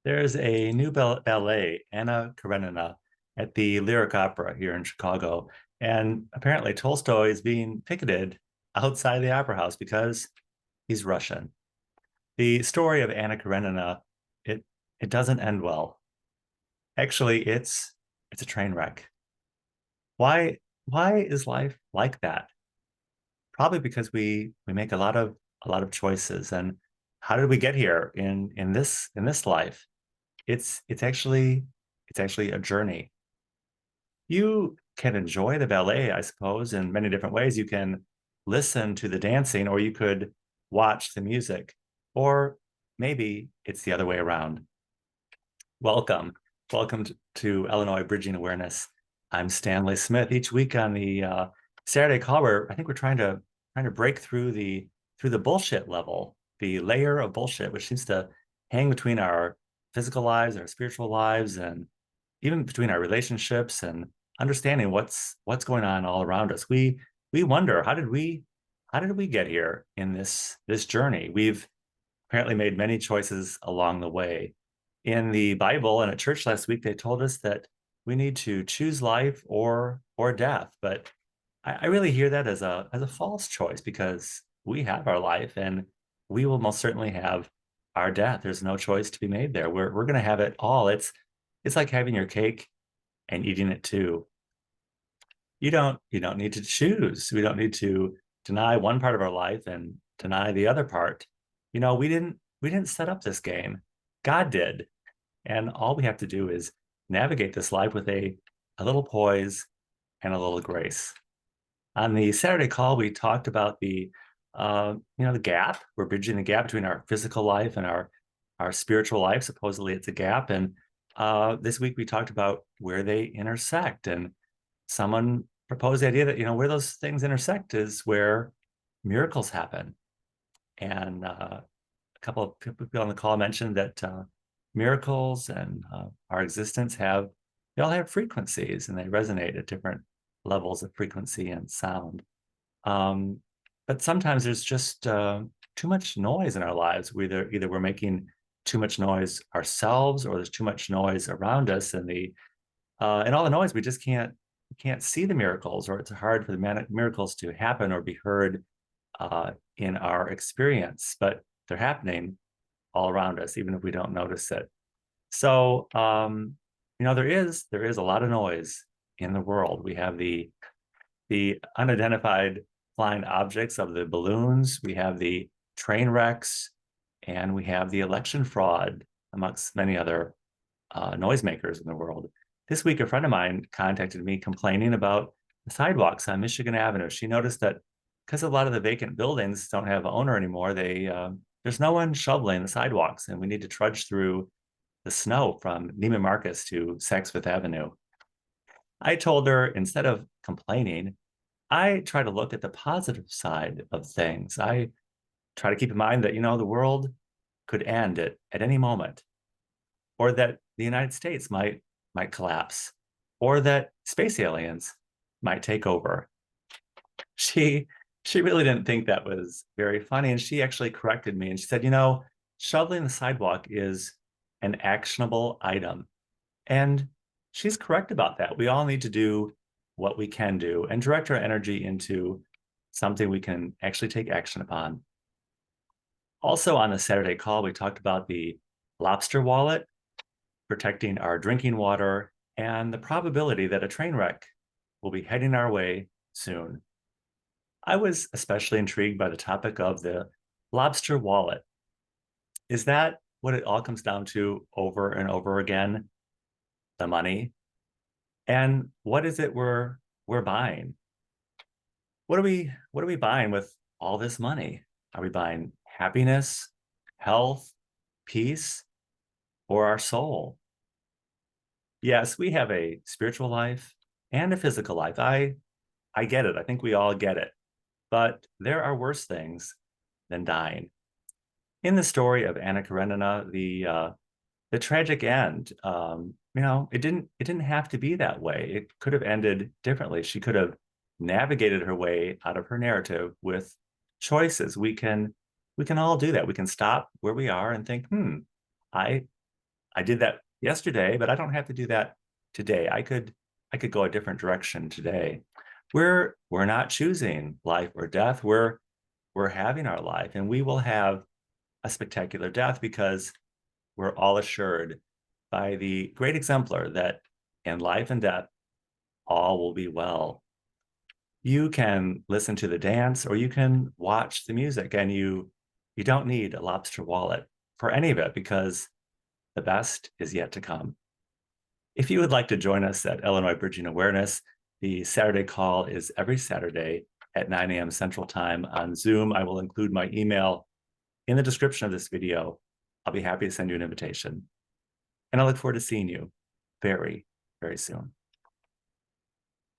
There's a new ballet, Anna Karenina, at the Lyric Opera here in Chicago. And apparently Tolstoy is being picketed outside the opera house because he's Russian. The story of Anna Karenina, it it doesn't end well. Actually, it's a train wreck. Why why is life like that? Probably because we make a lot of choices. And how did we get here in this life? It's actually a journey. You can enjoy the ballet, I suppose, in many different ways. You can listen to the dancing, or you could watch the music, or maybe it's the other way around. Welcome, welcome to Illinois Bridging Awareness. I'm Stanley Smith. Each week on the Saturday call, where I think we're trying to break through the bullshit level, the layer of bullshit which seems to hang between our physical lives, our spiritual lives, and even between our relationships, and understanding what's going on all around us. We wonder, how did we get here in this journey? We've apparently made many choices along the way. In the Bible and at church last week, they told us that we need to choose life or death. But I really hear that as a false choice, because we have our life and we will most certainly have our death. There's no choice to be made there. We're gonna have it all. It's like having your cake and eating it too. You don't need to choose. We don't need to deny one part of our life and deny the other part. We didn't set up this game. God did. And all we have to do is navigate this life with a little poise and a little grace. On the Saturday call, we talked about the gap. We're bridging the gap between our physical life and our spiritual life. Supposedly, it's a gap. And this week we talked about where they intersect. And someone proposed the idea that where those things intersect is where miracles happen. And a couple of people on the call mentioned that miracles and our existence they all have frequencies, and they resonate at different levels of frequency and sound. Um, but sometimes there's just too much noise in our lives. Either we're making too much noise ourselves, or there's too much noise around us, and all the noise, we can't see the miracles, or it's hard for the miracles to happen or be heard in our experience. But they're happening all around us, even if we don't notice it. So, there is a lot of noise in the world. We have the unidentified flying objects of the balloons. We have the train wrecks, and we have the election fraud, amongst many other noisemakers in the world. This week, a friend of mine contacted me complaining about the sidewalks on Michigan Avenue. She noticed that because a lot of the vacant buildings don't have an owner anymore, there's no one shoveling the sidewalks, and we need to trudge through the snow from Neiman Marcus to Saks Fifth Avenue. I told her, instead of complaining, I try to look at the positive side of things. I try to keep in mind that the world could end at any moment, or that the United States might collapse, or that space aliens might take over. She she really didn't think that was very funny, and she actually corrected me, and she said, shoveling the sidewalk is an actionable item. And she's correct about that. We all need to do what we can do and direct our energy into something we can actually take action upon. Also, on the Saturday call, we talked about the Lobster wallet, protecting our drinking water, and the probability that a train wreck will be heading our way soon. I was especially intrigued by the topic of the Lobster wallet. Is that what it all comes down to over and over again? The money? And what is it we're buying? What are we buying with all this money? Are we buying happiness, health, peace, or our soul? Yes, we have a spiritual life and a physical life. I get it. I think we all get it. But there are worse things than dying. In the story of Anna Karenina, the tragic end, it didn't have to be that way. It could have ended differently. She could have navigated her way out of her narrative with choices. We can all do that. We can stop where we are and think, I I did that yesterday, but I don't have to do that today. I could go a different direction today. We're not choosing life or death. We're having our life, and we will have a spectacular death because we're all assured by the great exemplar that in life and death, all will be well. You can listen to the dance or you can watch the music, and you don't need a lobster wallet for any of it because the best is yet to come. If you would like to join us at Illinois Bridging Awareness, the Saturday call is every Saturday at 9 a.m. Central Time on Zoom. I will include my email in the description of this video. I'll be happy to send you an invitation. And I look forward to seeing you very, very soon.